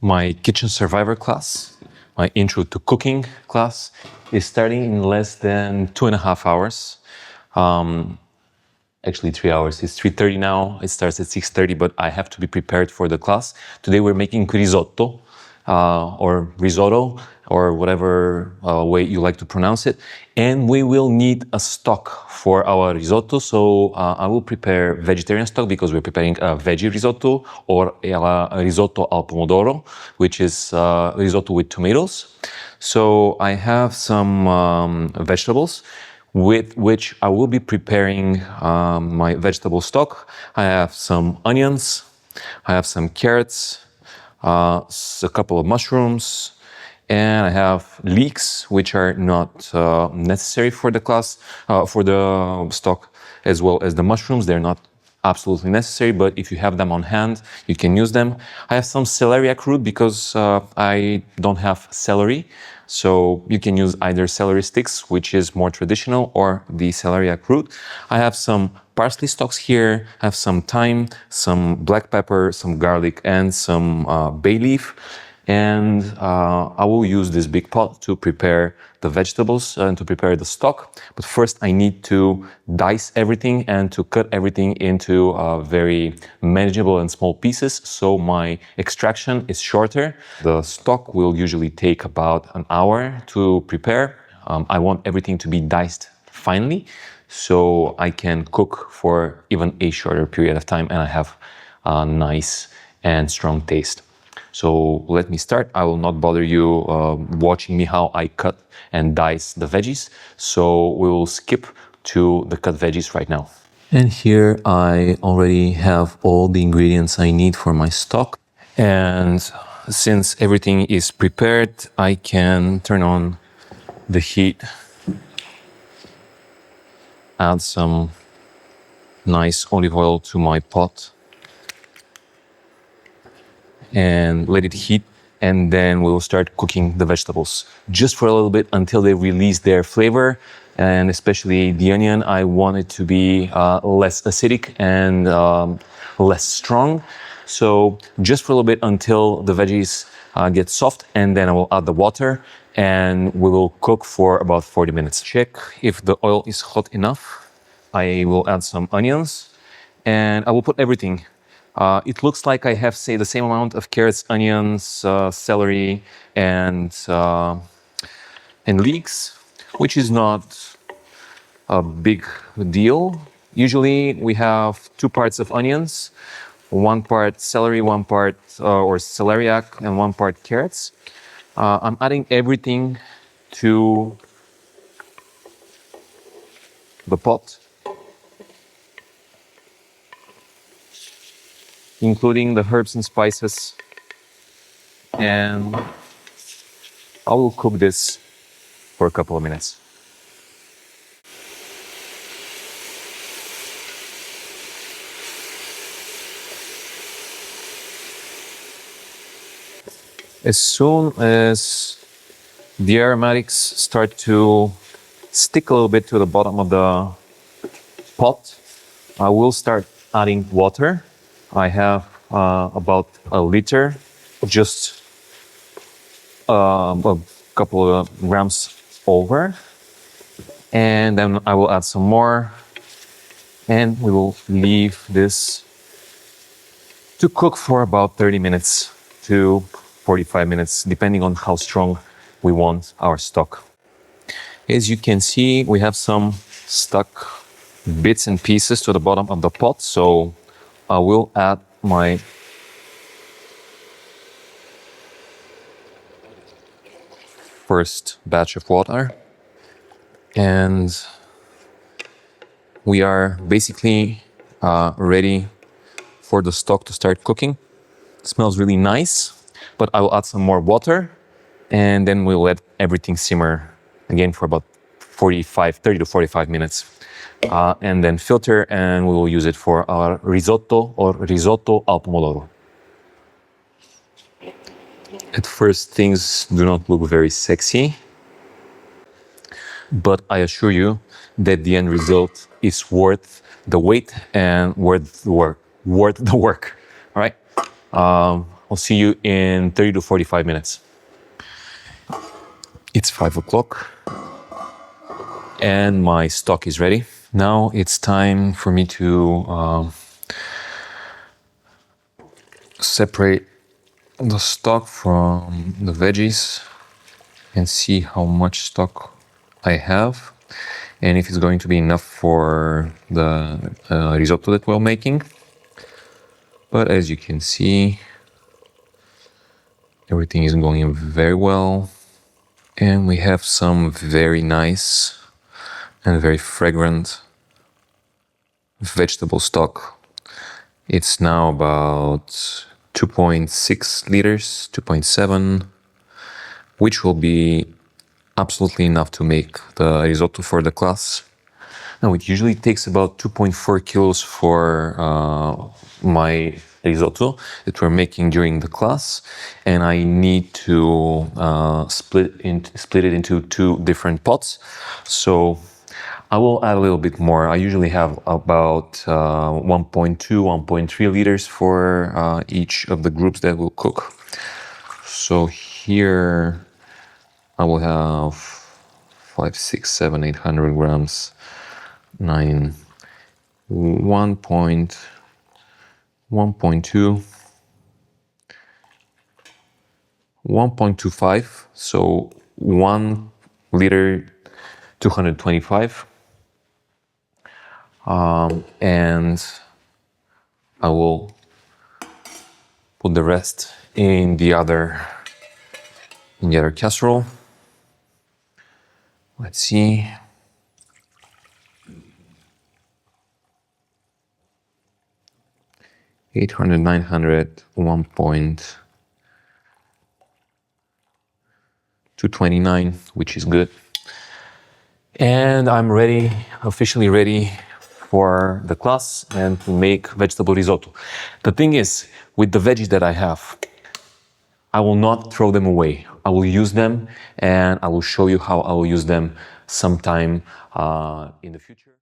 My kitchen survivor class, my intro to cooking class, is starting in less than 2.5 hours. Actually 3 hours. It's 3:30 now. It starts at 6:30, but I have to be prepared for the class. Today we're making risotto, or whatever way you like to pronounce it. And we will need a stock for our risotto. So I will prepare vegetarian stock because we're preparing a veggie risotto, or a risotto al pomodoro, which is risotto with tomatoes. So I have some vegetables with which I will be preparing my vegetable stock. I have some onions, I have some carrots, a couple of mushrooms, and I have leeks, which are not necessary for the class, for the stock, as well as the mushrooms. They're not absolutely necessary, but if you have them on hand, you can use them. I have some celeriac root because I don't have celery. So you can use either celery sticks, which is more traditional, or the celeriac root. I have some parsley stalks here. I have some thyme, some black pepper, some garlic, and some bay leaf. And I will use this big pot to prepare the vegetables and to prepare the stock. But first I need to dice everything and to cut everything into very manageable and small pieces, so my extraction is shorter. The stock will usually take about an hour to prepare. I want everything to be diced finely, so I can cook for even a shorter period of time and I have a nice and strong taste. So let me start. I will not bother you watching me how I cut and dice the veggies. So we will skip to the cut veggies right now. And here I already have all the ingredients I need for my stock. And since everything is prepared, I can turn on the heat, add some nice olive oil to my pot, and let it heat, and then we'll start cooking the vegetables just for a little bit until they release their flavor. And especially the onion, I want it to be less acidic and less strong. So just for a little bit until the veggies get soft, and then I will add the water and we will cook for about 40 minutes. Check if the oil is hot enough. I will add some onions and I will put everything. It looks like I have, say, the same amount of carrots, onions, celery, and leeks, which is not a big deal. Usually we have 2 parts of onions, 1 part celery, 1 part or celeriac, and 1 part carrots. I'm adding everything to the pot, including the herbs and spices, and I will cook this for a couple of minutes. As soon as the aromatics start to stick a little bit to the bottom of the pot, I will start adding water. I have about a liter, just a couple of grams over. And then I will add some more. And we will leave this to cook for about 30 minutes to 45 minutes, depending on how strong we want our stock. As you can see, we have some stuck bits and pieces to the bottom of the pot, so I will add my first batch of water, and we are basically ready for the stock to start cooking. It smells really nice, but I will add some more water, and then we'll let everything simmer again for about 30 to 45 minutes. And then filter, and we will use it for our risotto, or risotto al pomodoro. At first, things do not look very sexy, but I assure you that the end result is worth the wait and worth the work. All right. I'll see you in 30 to 45 minutes. It's 5 o'clock and my stock is ready. Now it's time for me to separate the stock from the veggies and see how much stock I have and if it's going to be enough for the risotto that we're making. But as you can see, everything is going very well. And we have some very nice and very fragrant vegetable stock. It's now about 2.6 liters, 2.7, which will be absolutely enough to make the risotto for the class. Now, it usually takes about 2.4 kilos for my risotto that we're making during the class, and I need to split it into 2 different pots. So I will add a little bit more. I usually have about 1.2, 1.3 liters for each of the groups that will cook. So here I will have 5, 6, 7, 800 grams, 1.2, 1.25, so 1 liter 225, and I will put the rest in the other casserole. Let's see. $800, 900, 1.229, which is good. And I'm ready, officially ready for the class and to make vegetable risotto. The thing is, with the veggies that I have, I will not throw them away. I will use them and I will show you how I will use them sometime in the future.